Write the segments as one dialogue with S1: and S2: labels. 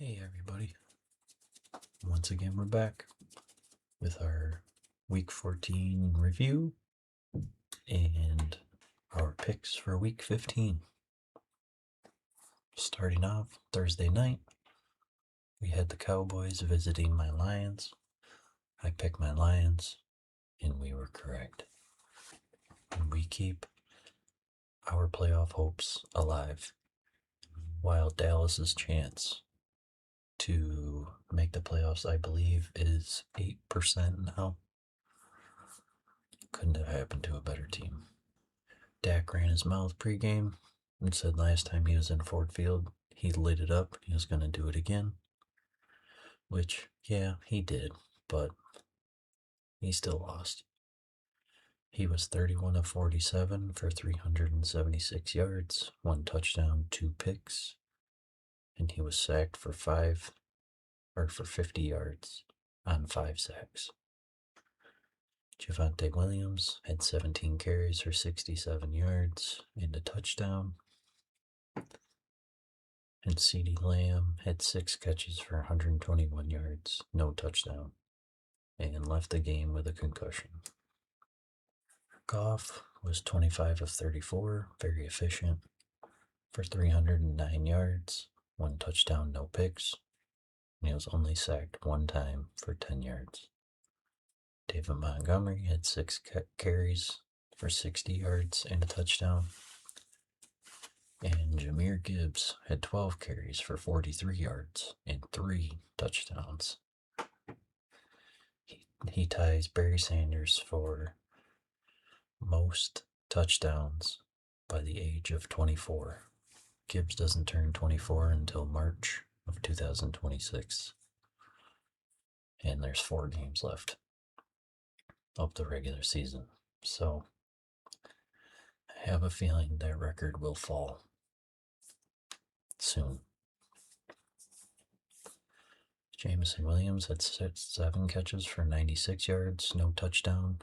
S1: Hey everybody, once again we're back with our week 14 review and our picks for week 15. Starting off Thursday night, we had the Cowboys visiting my Lions. I picked my Lions and we were correct. And we keep our playoff hopes alive while Dallas's chance to make the playoffs, I believe, is 8% now. Couldn't have happened to a better team. Dak ran his mouth pregame and said last time he was in Ford Field, he lit it up. He was going to do it again. Which, yeah, he did, but he still lost. He was 31 of 47 for 376 yards, 1 touchdown, 2 picks, and he was sacked for 50 yards on 5 sacks. Javonte Williams had 17 carries for 67 yards and a touchdown. And CeeDee Lamb had 6 catches for 121 yards, no touchdown, and left the game with a concussion. Goff was 25 of 34, very efficient, for 309 yards, 1 touchdown, no picks, and he was only sacked 1 time for 10 yards. David Montgomery had 6 carries for 60 yards and a touchdown. And Jahmyr Gibbs had 12 carries for 43 yards and 3 touchdowns. He ties Barry Sanders for most touchdowns by the age of 24. Gibbs doesn't turn 24 until March of 2026. And there's 4 games left of the regular season. So I have a feeling that record will fall soon. Jameson Williams had 7 catches for 96 yards, no touchdown.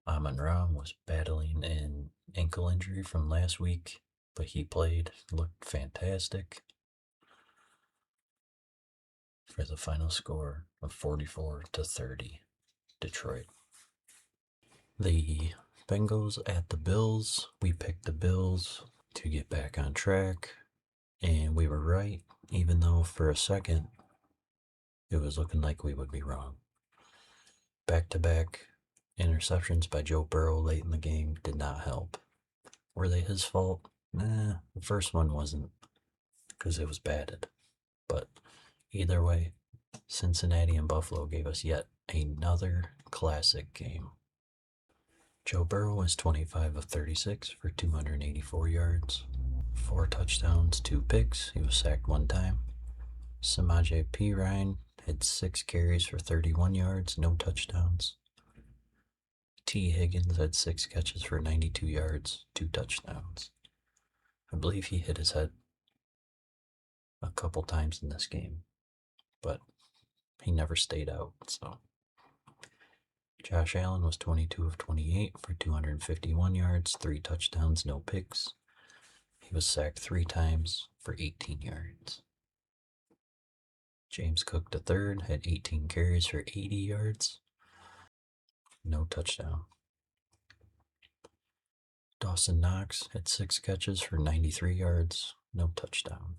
S1: Amon-Ra was battling an ankle injury from last week, but he played, looked fantastic for the final score of 44-30, Detroit. The Bengals at the Bills. We picked the Bills to get back on track, and we were right, even though for a second it was looking like we would be wrong. Back-to-back interceptions by Joe Burrow late in the game did not help. Were they his fault? Nah, the first one wasn't, because it was batted. But either way, Cincinnati and Buffalo gave us yet another classic game. Joe Burrow was 25 of 36 for 284 yards, 4 touchdowns, 2 picks. He was sacked 1 time. Samaje Perine had 6 carries for 31 yards, no touchdowns. T. Higgins had 6 catches for 92 yards, 2 touchdowns. I believe he hit his head a couple times in this game, but he never stayed out, so. Josh Allen was 22 of 28 for 251 yards, 3 touchdowns, no picks. He was sacked 3 times for 18 yards. James Cook III had 18 carries for 80 yards, no touchdown. Dawson Knox had 6 catches for 93 yards, no touchdown.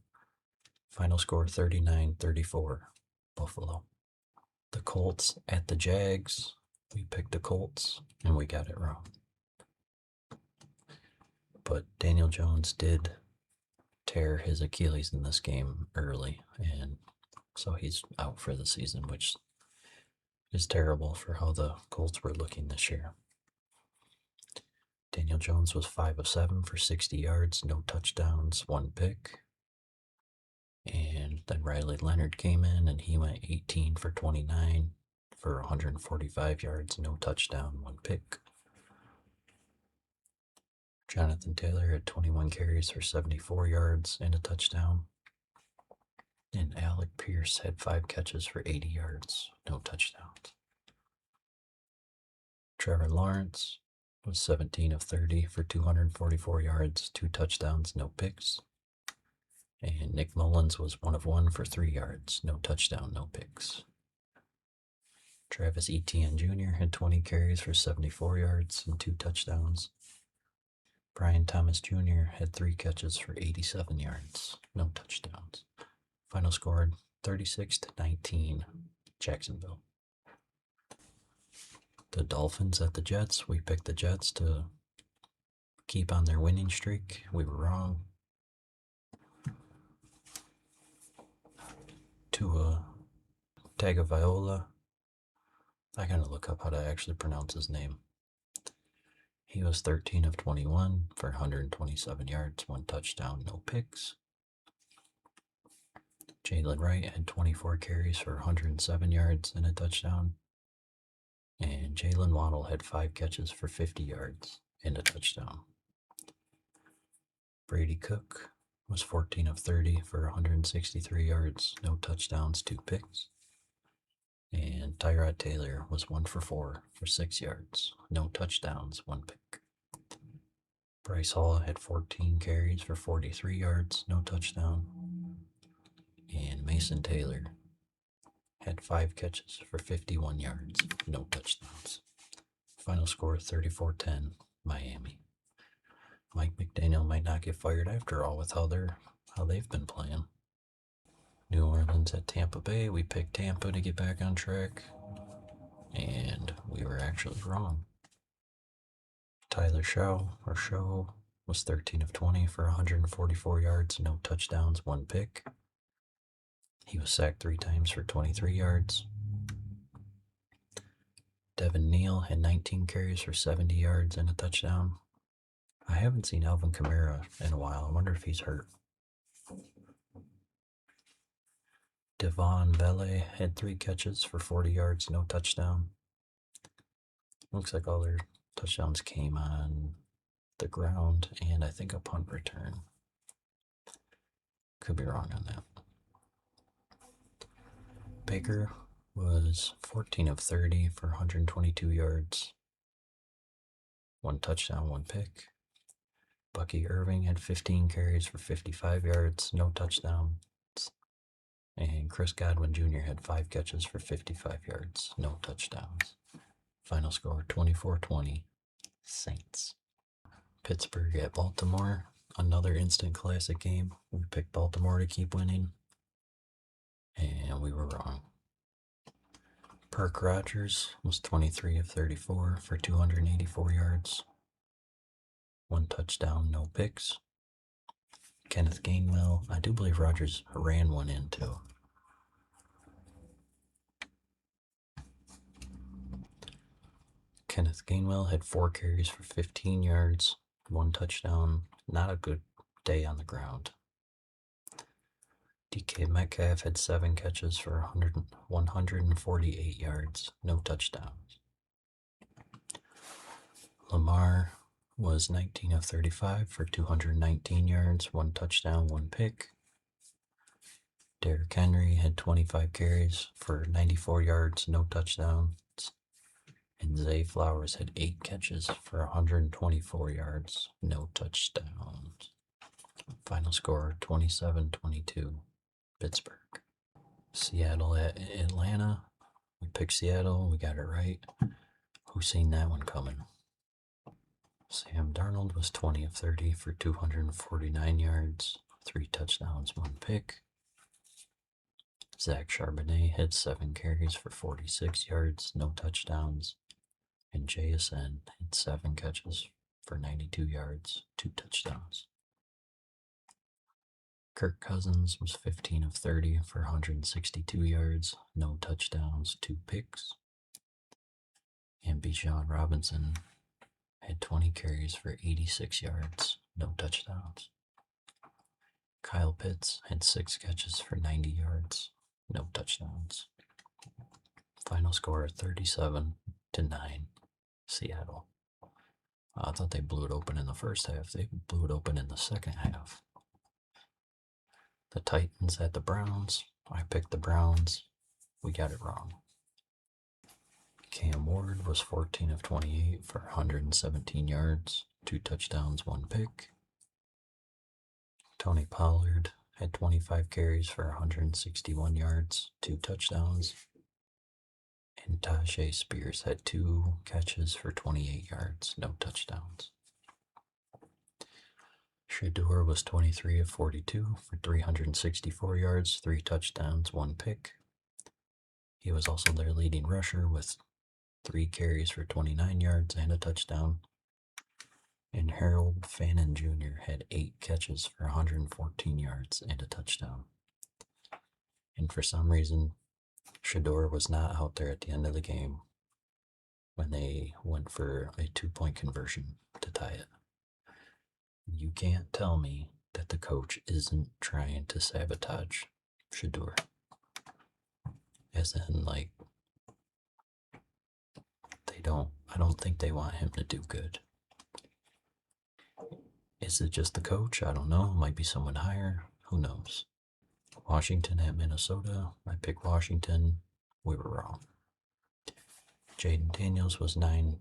S1: Final score 39-34, Buffalo. The Colts at the Jags. We picked the Colts, and we got it wrong. But Daniel Jones did tear his Achilles in this game early, and so he's out for the season, which is terrible for how the Colts were looking this year. Daniel Jones was 5 of 7 for 60 yards, no touchdowns, 1 pick. And then Riley Leonard came in, and he went 18 for 29 for 145 yards, no touchdown, 1 pick. Jonathan Taylor had 21 carries for 74 yards and a touchdown. And Alec Pierce had 5 catches for 80 yards, no touchdowns. Trevor Lawrence was 17 of 30 for 244 yards, 2 touchdowns, no picks. And Nick Mullins was 1 of 1 for 3 yards. No touchdown, no picks. Travis Etienne Jr. had 20 carries for 74 yards and 2 touchdowns. Brian Thomas Jr. had 3 catches for 87 yards. No touchdowns. Final score 36-19, Jacksonville. The Dolphins at the Jets. We picked the Jets to keep on their winning streak. We were wrong. Tua Tagovailoa. I gotta look up how to actually pronounce his name. He was 13 of 21 for 127 yards, 1 touchdown, no picks. Jalen Wright had 24 carries for 107 yards and a touchdown. And Jalen Waddle had 5 catches for 50 yards and a touchdown. Brady Cook was 14 of 30 for 163 yards, no touchdowns, 2 picks. And Tyrod Taylor was 1 for 4 for 6 yards, no touchdowns, 1 pick. Bryce Hall had 14 carries for 43 yards, no touchdown. And Mason Taylor had 5 catches for 51 yards, no touchdowns. Final score 34-10, Miami. Mike McDaniel might not get fired after all with how they've been playing. New Orleans at Tampa Bay. We picked Tampa to get back on track, and we were actually wrong. Tyler Show was 13 of 20 for 144 yards, no touchdowns, 1 pick. He was sacked 3 times for 23 yards. Devin Neal had 19 carries for 70 yards and a touchdown. I haven't seen Alvin Kamara in a while. I wonder if he's hurt. Devon Bele had 3 catches for 40 yards, no touchdown. Looks like all their touchdowns came on the ground and I think a punt return. Could be wrong on that. Baker was 14 of 30 for 122 yards, 1 touchdown, 1 pick. Bucky Irving had 15 carries for 55 yards, no touchdowns. And Chris Godwin Jr. had 5 catches for 55 yards, no touchdowns. Final score 24-20, Saints. Pittsburgh at Baltimore, another instant classic game. We picked Baltimore to keep winning, and we were wrong. Perk Rogers was 23 of 34 for 284 yards, 1 touchdown, no picks. Kenneth Gainwell, I do believe Rogers ran one in too. Kenneth Gainwell had 4 carries for 15 yards, 1 touchdown. Not a good day on the ground. DK Metcalf had 7 catches for 148 yards, no touchdowns. Lamar was 19 of 35 for 219 yards, 1 touchdown, 1 pick. Derrick Henry had 25 carries for 94 yards, no touchdowns. And Zay Flowers had 8 catches for 124 yards, no touchdowns. Final score 27-22, Pittsburgh. Seattle at Atlanta. We picked Seattle, we got it right. Who seen that one coming? Sam Darnold was 20 of 30 for 249 yards, 3 touchdowns, 1 pick. Zach Charbonnet had 7 carries for 46 yards, no touchdowns. And JSN had 7 catches for 92 yards, 2 touchdowns. Kirk Cousins was 15 of 30 for 162 yards, no touchdowns, 2 picks. And Bijan Robinson had 20 carries for 86 yards, no touchdowns. Kyle Pitts had 6 catches for 90 yards, no touchdowns. Final score 37-9, Seattle. I thought they blew it open in the first half. They blew it open in the second half. The Titans at the Browns. I picked the Browns. We got it wrong. Cam Ward was 14 of 28 for 117 yards, 2 touchdowns, 1 pick. Tony Pollard had 25 carries for 161 yards, 2 touchdowns. And Tajay Spears had 2 catches for 28 yards, no touchdowns. Shedeur was 23 of 42 for 364 yards, 3 touchdowns, 1 pick. He was also their leading rusher with 3 carries for 29 yards and a touchdown. And Harold Fannin Jr. had 8 catches for 114 yards and a touchdown. And for some reason, Shedeur was not out there at the end of the game when they went for a 2-point conversion to tie it. You can't tell me that the coach isn't trying to sabotage Shedeur. As in, like, I don't think they want him to do good. Is it just the coach? I don't know. Might be someone higher. Who knows? Washington at Minnesota. I picked Washington. We were wrong. Jaden Daniels was 9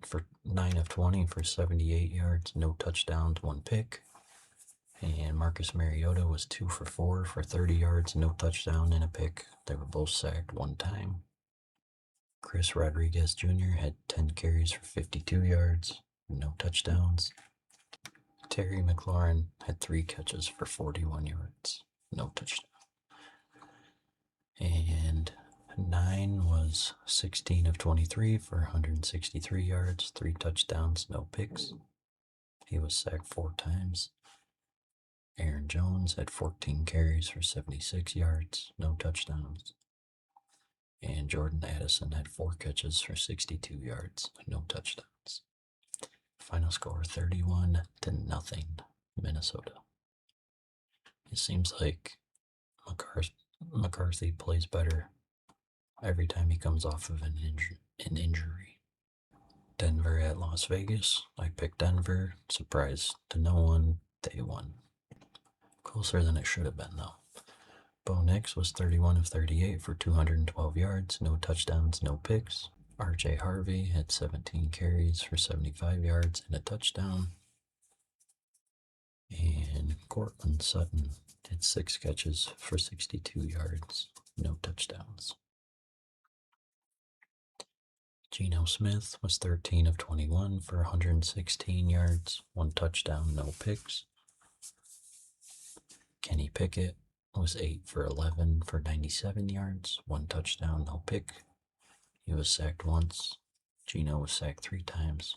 S1: of 20 for 78 yards, no touchdowns, 1 pick. And Marcus Mariota was 2 for 4 for 30 yards, no touchdown, and a pick. They were both sacked 1 time. Chris Rodriguez Jr. had 10 carries for 52 yards, no touchdowns. Terry McLaurin had 3 catches for 41 yards, no touchdown. And 9 was 16 of 23 for 163 yards, 3 touchdowns, no picks. He was sacked 4 times. Aaron Jones had 14 carries for 76 yards, no touchdowns. And Jordan Addison had 4 catches for 62 yards, no touchdowns. Final score 31-0, Minnesota. It seems like McCarthy plays better every time he comes off of an injury. Denver at Las Vegas. I picked Denver. Surprise to no one. They won. Closer than it should have been, though. Bo Nix was 31 of 38 for 212 yards, no touchdowns, no picks. RJ Harvey had 17 carries for 75 yards and a touchdown. And Cortland Sutton had 6 catches for 62 yards, no touchdowns. Geno Smith was 13 of 21 for 116 yards, 1 touchdown, no picks. Kenny Pickett was 8 for 11 for 97 yards, 1 touchdown, no pick. He was sacked once. Geno was sacked 3 times.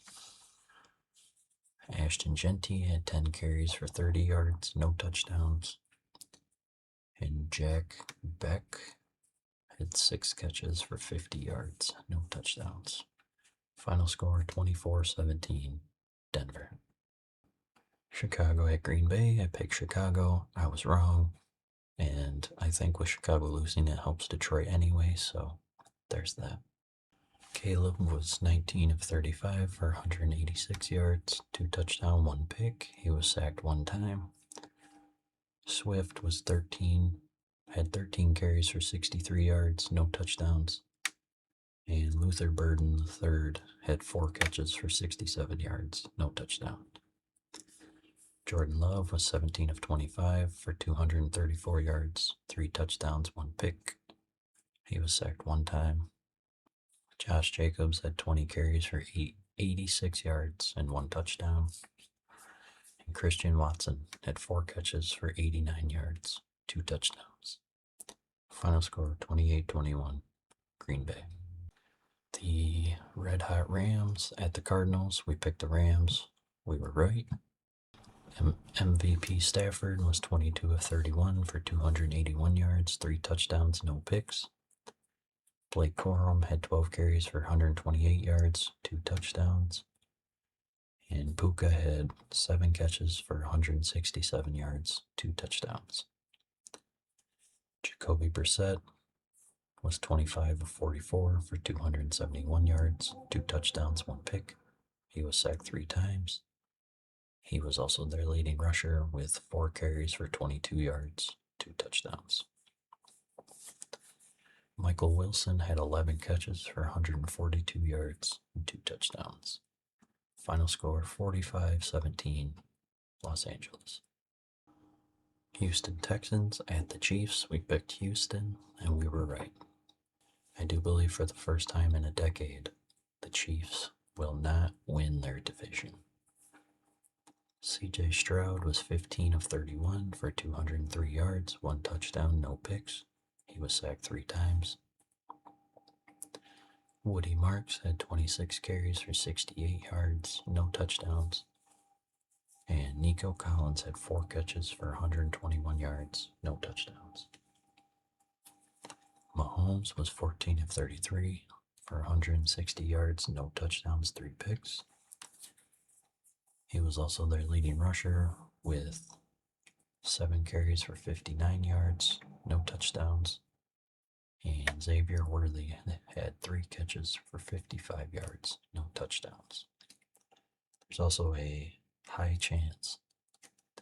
S1: Ashton Genty had 10 carries for 30 yards, no touchdowns. And Jack Beck had 6 catches for 50 yards, no touchdowns. Final score 24-17, Denver. Chicago at Green Bay. I picked Chicago. I was wrong. And I think with Chicago losing, it helps Detroit anyway, so there's that. Caleb was 19 of 35 for 186 yards, 2 touchdowns, 1 pick. He was sacked 1 time. Swift was had 13 carries for 63 yards, no touchdowns. And Luther Burden III had 4 catches for 67 yards, no touchdown. Jordan Love was 17 of 25 for 234 yards, 3 touchdowns, 1 pick. He was sacked 1 time. Josh Jacobs had 20 carries for 86 yards and 1 touchdown. And Christian Watson had 4 catches for 89 yards, 2 touchdowns. Final score 28-21, Green Bay. The Red Hot Rams at the Cardinals. We picked the Rams. We were right. MVP Stafford was 22 of 31 for 281 yards, 3 touchdowns, no picks. Blake Corum had 12 carries for 128 yards, 2 touchdowns. And Puka had 7 catches for 167 yards, 2 touchdowns. Jacoby Brissett was 25 of 44 for 271 yards, 2 touchdowns, 1 pick. He was sacked 3 times. He was also their leading rusher with 4 carries for 22 yards, 2 touchdowns. Michael Wilson had 11 catches for 142 yards and 2 touchdowns. Final score 45-17, Los Angeles. Houston Texans at the Chiefs. We picked Houston, and we were right. I do believe for the first time in a decade, the Chiefs will not win their division. CJ Stroud was 15 of 31 for 203 yards, 1 touchdown, no picks. He was sacked 3 times. Woody Marks had 26 carries for 68 yards, no touchdowns. And Nico Collins had 4 catches for 121 yards, no touchdowns. Mahomes was 14 of 33 for 160 yards, no touchdowns, 3 picks. He was also their leading rusher with 7 carries for 59 yards, no touchdowns. And Xavier Worthy had 3 catches for 55 yards, no touchdowns. There's also a high chance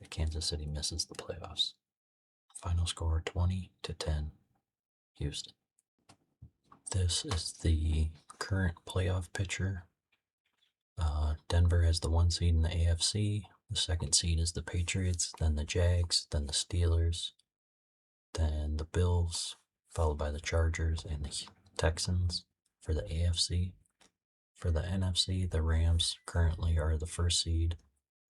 S1: that Kansas City misses the playoffs. Final score 20-10, Houston. This is the current playoff picture. Denver has the 1 seed in the AFC. The 2nd seed is the Patriots, then the Jags, then the Steelers, then the Bills, followed by the Chargers and the Texans for the AFC. For the NFC, the Rams currently are the 1st seed,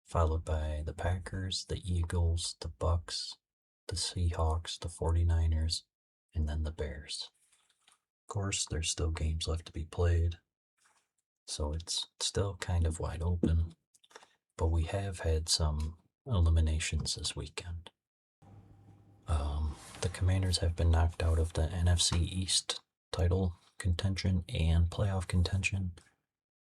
S1: followed by the Packers, the Eagles, the Bucks, the Seahawks, the 49ers, and then the Bears. Of course, there's still games left to be played, so it's still kind of wide open, but we have had some eliminations this weekend. The Commanders have been knocked out of the NFC East title contention and playoff contention.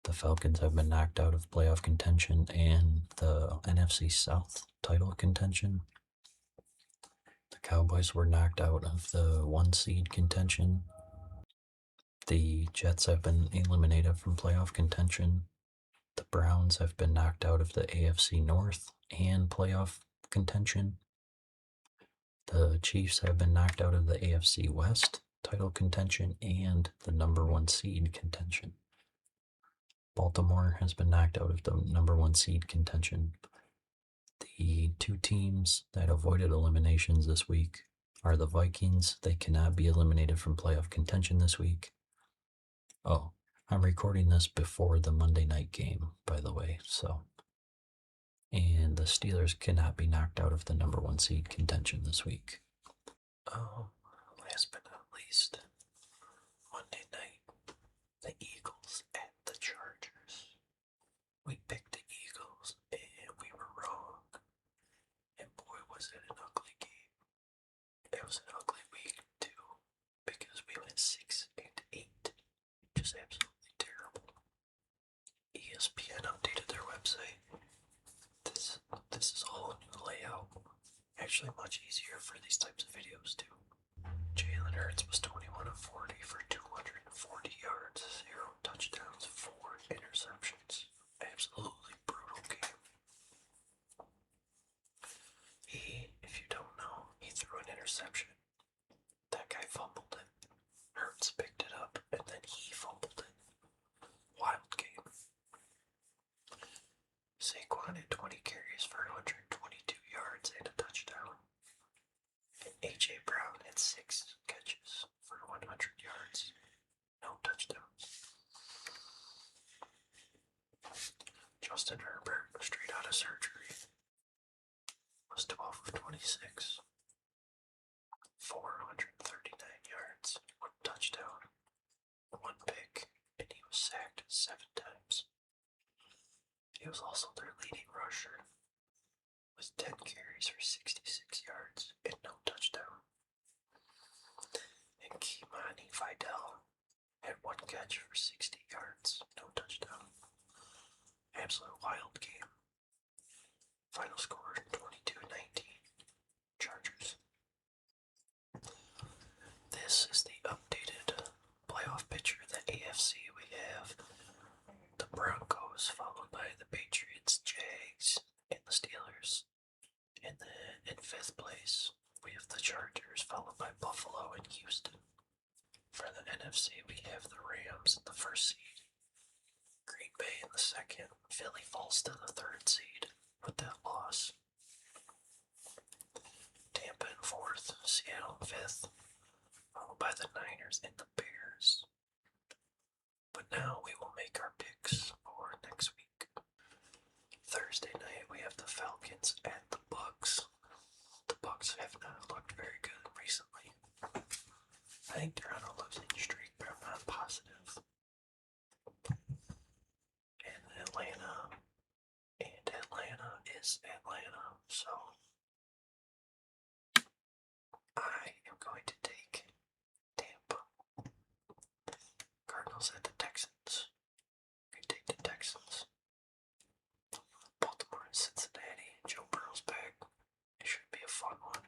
S1: The Falcons have been knocked out of playoff contention and the NFC South title contention. The Cowboys were knocked out of the 1 seed contention. The Jets have been eliminated from playoff contention. The Browns have been knocked out of the AFC North and playoff contention. The Chiefs have been knocked out of the AFC West title contention and the number 1 seed contention. Baltimore has been knocked out of the number 1 seed contention. The 2 teams that avoided eliminations this week are the Vikings. They cannot be eliminated from playoff contention this week. Oh, I'm recording this before the Monday night game, by the way, so. And the Steelers cannot be knocked out of the number 1 seed contention this week. Last but not least, Monday night, the Eagles at the Chargers. We picked the Eagles and we were wrong. And boy, was it an ugly game. It was an ugly week too, because we went 6-8, just absolutely terrible. ESPN updated their website. This is a whole new layout. Actually much easier for these types of videos too. Jalen Hurts was 21 of 40 for 240 yards, 0 touchdowns, 4 interceptions. Absolutely brutal game. If you don't know, he threw an interception. That guy fumbled it. Hurts picked it up, and then he fumbled it. Wild game. Saquon had 20 carries for 122 yards and a touchdown. And A.J. Brown had 6 catches for 100 yards. No touchdowns. Justin Herbert, straight out of surgery, was 12 of 26. 439 yards, 1 touchdown, 1 pick, and he was sacked 7 times. He was also their leading rusher, with 10 carries for 66 yards and no touchdown. And Kimani Vidal had 1 catch for 60 yards, no touchdown. Absolute wild game. Final score 22-19, Chargers. This is the updated playoff picture of the AFC. We have the Broncos, followed by the Patriots, Jags, and the Steelers. And then in 5th place, we have the Chargers, followed by Buffalo and Houston. For the NFC, we have the Rams in the 1st seed, Green Bay in the 2nd, Philly falls to the 3rd seed with that loss. Tampa in 4th, Seattle in 5th, followed by the Niners and the Bears. But now we will make our picks for next week. Thursday night we have the Falcons at the Bucks. The Bucks have not looked very good recently. I think they're on a losing streak, but I'm not positive. And Atlanta is Atlanta, so I am going to take Tampa. Cardinals at the Texans. I take the Texans. Baltimore and Cincinnati. Joe Burrow's back. It should be a fun one.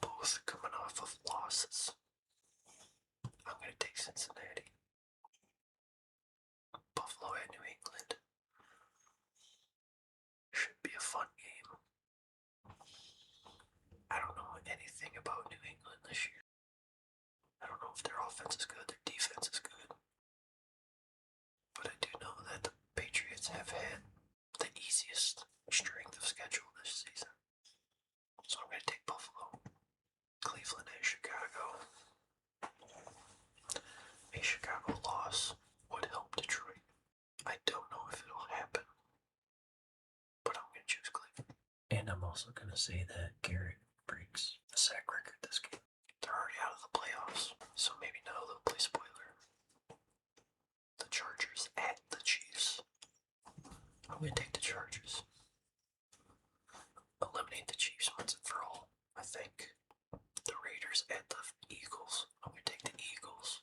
S1: Both coming off of losses. I'm going to take Cincinnati. Buffalo at New England. Should be a fun game. I don't know anything about New England this year. I don't know if their offense is good, their defense is good. But I do know that the Patriots have had the easiest strength of schedule this season. So I'm going to take Buffalo. Cleveland and Chicago. A Chicago loss would help Detroit. I don't know if it'll happen, but I'm going to choose Cleveland. And I'm also going to say that Garrett breaks the sack record this game. They're already out of the playoffs, so maybe now they'll play spoiler. The Chargers at the Chiefs. I'm going to take the Chargers. Eliminate the Chiefs once and for all, I think. The Raiders at the Eagles. I'm going to take the Eagles.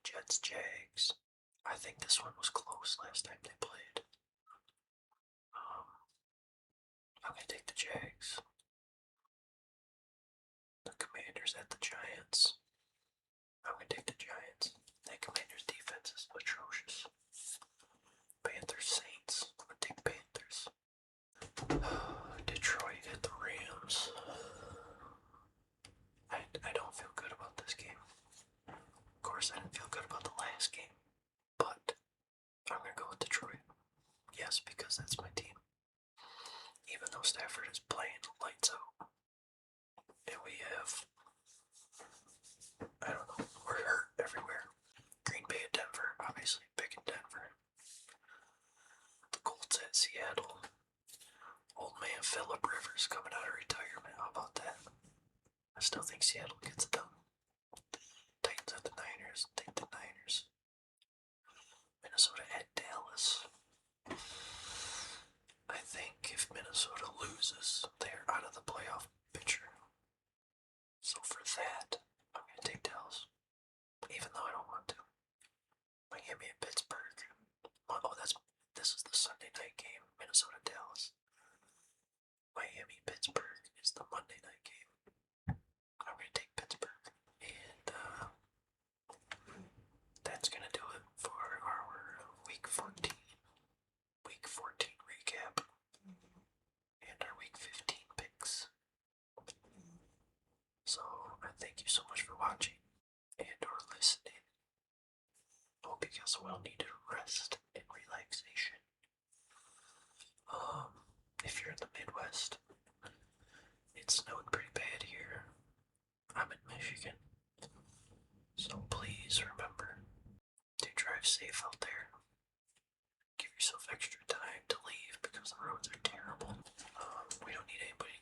S1: Jets, Jags. I think this one was close last time they played. I'm going to take the Jags. The Commanders at the Giants. I'm going to take the Giants. The Commanders' defense is atrocious. Panthers, Saints. I'm going to take Panthers. Detroit at the Rams. I don't feel good about this game. Of course, I didn't feel good about the last game. But I'm going to go with Detroit. Yes, because that's my team. Even though Stafford is playing lights out. And we have, I don't know, we're hurt everywhere. Green Bay at Denver, obviously big in Denver. The Colts at Seattle. Old man Phillip Rivers coming out of retirement. How about that? I still think Seattle gets it done. Titans at the Niners. Take the Niners. Minnesota at Dallas. I think if Minnesota loses, they're out of the playoff picture. So for that, I'm going to take Dallas. Even though I don't want to. Miami at Pittsburgh. Oh, this is the Sunday night game. Minnesota, Dallas. Miami, Pittsburgh is the Monday night game. I'm going to take Pittsburgh. And that's going to do it for our Week 14. Week 14 recap. And our Week 15 picks. So, I thank you so much for watching and or listening. Hope you guys well needed rest and relaxation. If you're in the Midwest, it's snowing pretty bad here. I'm in Michigan. So please remember to drive safe out there. Give yourself extra time to leave because the roads are terrible. We don't need anybody